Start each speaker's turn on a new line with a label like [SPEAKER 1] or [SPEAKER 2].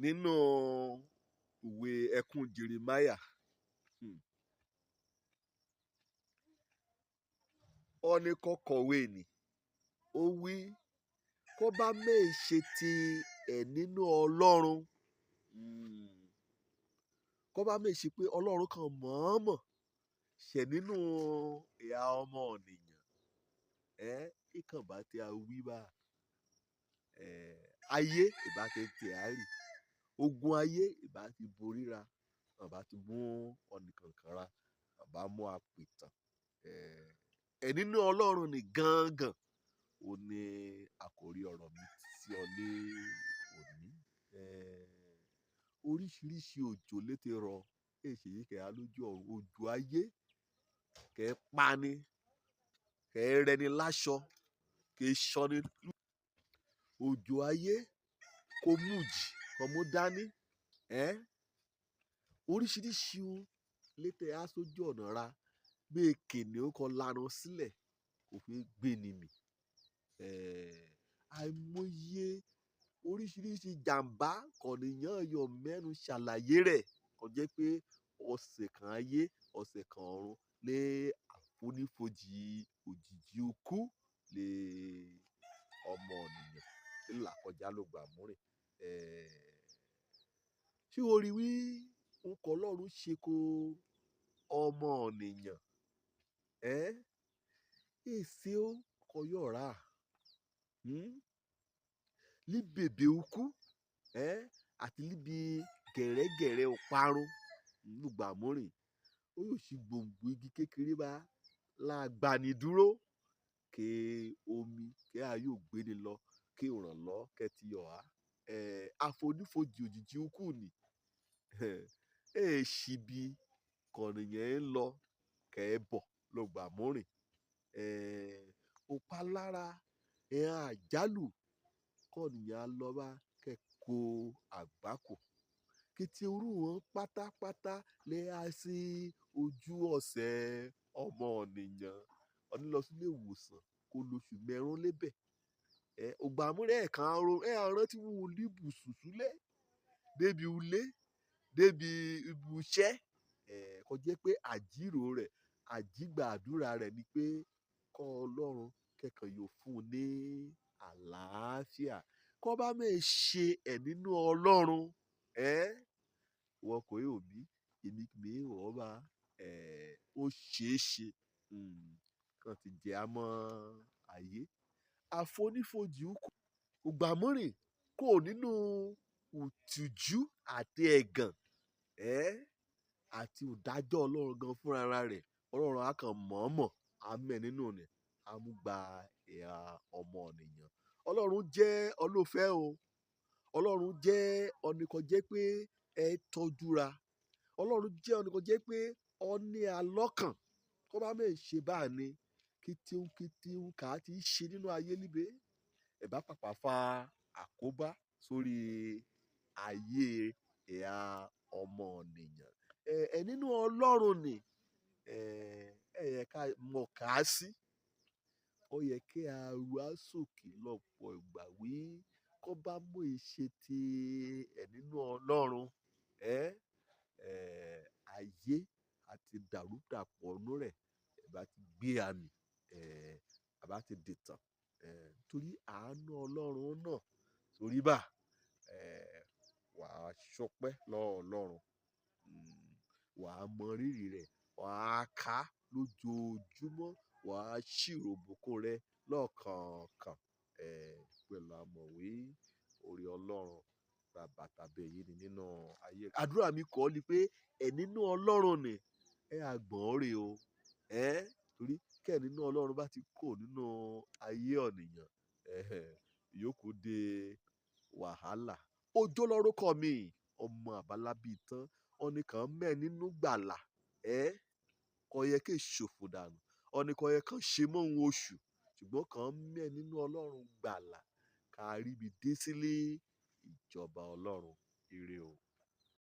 [SPEAKER 1] nínú ìwé ẹkún Jeremáyà. Ó ní kó kọ̀wé ni ó wí kó bá méè ṣe ti ẹ̀ nínú Ọlọ́run, kó bá méè ṣe pé Ọlọ́run kan mọ̀ọ́mọ̀ ṣẹ̀ nínú ìhà ọmọ ènìyàn, ìkàn bá tí a wí bá ayé ìbá ti tẹ̀ á rì, ogun ayé ìbá ti boríra, àbá ti mú ọ̀nìkànkànra, àbá mú apìtàn. Ẹ̀ nínú Ọlọ́run ní gangan ó ní àkòrí ọ̀rọ̀ mi sí ọ ní òní. Oríṣiríṣi òjò létí rọ èṣì yìí kẹ́ á lójú ọ̀run, òjò ayé kẹ́ pani, kẹ́ rẹni láṣọ, kẹ́ ṣọ́ni lù. Òjò ayé kó mú jì, kó mú dání. Oríṣiríṣi létí á sójú ọ̀nà ra bí kìnìún kan lanu sílẹ̀ kò fi gbé ni mì. Àìmọye oríṣiríṣi jàǹbá kọ̀nìyàn yọ mẹ́nu ṣàlàyé rẹ̀ kó jẹ́ pé ọ̀sẹ̀ kan ayé ọ̀sẹ̀ kan ọ̀run lé àfonífojì òjìji ikú lé ọmọ ènìyàn ńlá kọjá ló gbà múrìn. Ṣé o rí wí nǹkan Ọlọ́run ṣe kó ọmọ ènìyàn? Èsì ó kọ yọ̀ọ̀rá líbèbè ukú àti líbi gẹ̀rẹ́gẹ̀rẹ́ ọ̀parun lùgbà múrìn. Ó yóò ṣì gbòǹgbò igi kékeré bá lágbàní dúró ké omi ké a yóò gbé ni lọ ké ràn lọ kẹ́ ti yọ̀ á. Àfonífojì òjìji ikú ni èṣì bí kọ̀nìyàn ń lọ kẹ́ ẹ bọ̀ ló gbà múrìn. Òpá lára àjálù kọ̀nìyàn lọ bá kẹ́ kó àgbákò. Kété orú wọn pátápátá lé á sí ojú ọ̀sẹ̀ ọmọ ènìyàn. Ọní lọ sí ilé ìwòsàn kó lóṣù mẹ́rún lébẹ̀. Ògbà múrìn ẹ̀kan àrùn tí wọ́n líbù sùsúlẹ̀ débi ulé débi ibùṣẹ́. Kó jẹ́ pé àjírò rẹ̀ àjígbà àdúrà rẹ̀ ni pé kọ́ Ọlọ́run kẹ́kàn yóò fún un ní àlàáfíà. Kó bá méè ṣe ẹ̀ nínú Ọlọ́run, wọ́n kò yóò bí èmi mi wọ́n bá ó ṣeéṣe kàn ti jẹ́ á mọ́ ayé. Àfonífojì ikú ògbà múrìn kò nínú ìtìjú àti ẹ̀gàn àti ìdájọ́ Ọlọ́run gan fúnra rẹ̀. Ọlọ́run á kàn mọ̀ọ́mọ̀ á mẹ́ nínú rẹ̀ á mú gba ìhà ọmọ ènìyàn. Ọlọ́run jẹ́ olùfẹ́ o. Ọlọ́run jẹ́ ọ̀nìkan jẹ́ pé ẹ tọ́jú ra. Ọlọ́run jẹ́ ọ̀nìkan jẹ́ pé ọ ní alọ́kàn. Kó bá méè ṣe bá ní kìtìún kà á ti ṣe nínú ayé níbẹ̀. Ẹ bá pàpà fa àkóbá sórí ayé ìhà ọmọ ènìyàn. Ẹ̀ nínú Ọlọ́run ni yẹ ká mọ̀ ká sí. Ó yẹ kí a ru á sókè lọ́pọ̀ ìgbà wí kó bá mú ìṣe ti ẹ̀ nínú Ọlọ́run. Ayé àti dàrúdàpọ̀ inú rẹ̀ ẹ bá ti gbé àmì àbá ti dìtàn. Torí àánú Ọlọ́run náà torí bá wà á ṣọpẹ́ lọ́wọ́ Ọlọ́run. Wà á mọ rírì rẹ̀, wà á ká lójoojúmọ́, wà á ṣírò ìbùkún rẹ̀ lọ́kànkàn. Pẹ̀lú àmọ̀wé orí Ọlọ́run bàbá tàbí èyí ni nínú ayé. Àdúrà mi kọ́ ni pé ẹ̀ nínú Ọlọ́run ni á gbọ̀n rè o. Torí kẹ́ nínú Ọlọ́run bá ti kó nínú ayé ènìyàn ìyókù dé wàhálà. Òjó lórúkọ mi ọmọ àbálábí tán ọ̀nìkan mẹ́ nínú gbàlà. Kò yẹ kí ṣòfò dànù. Ọ̀nìkan yẹ kàn ṣe mọ́ ohun oṣù ṣùgbọ́n kàn mẹ́ nínú Ọlọ́run gbàlà ká rí bí dé sílé ìjọba Ọlọ́run. Ire o.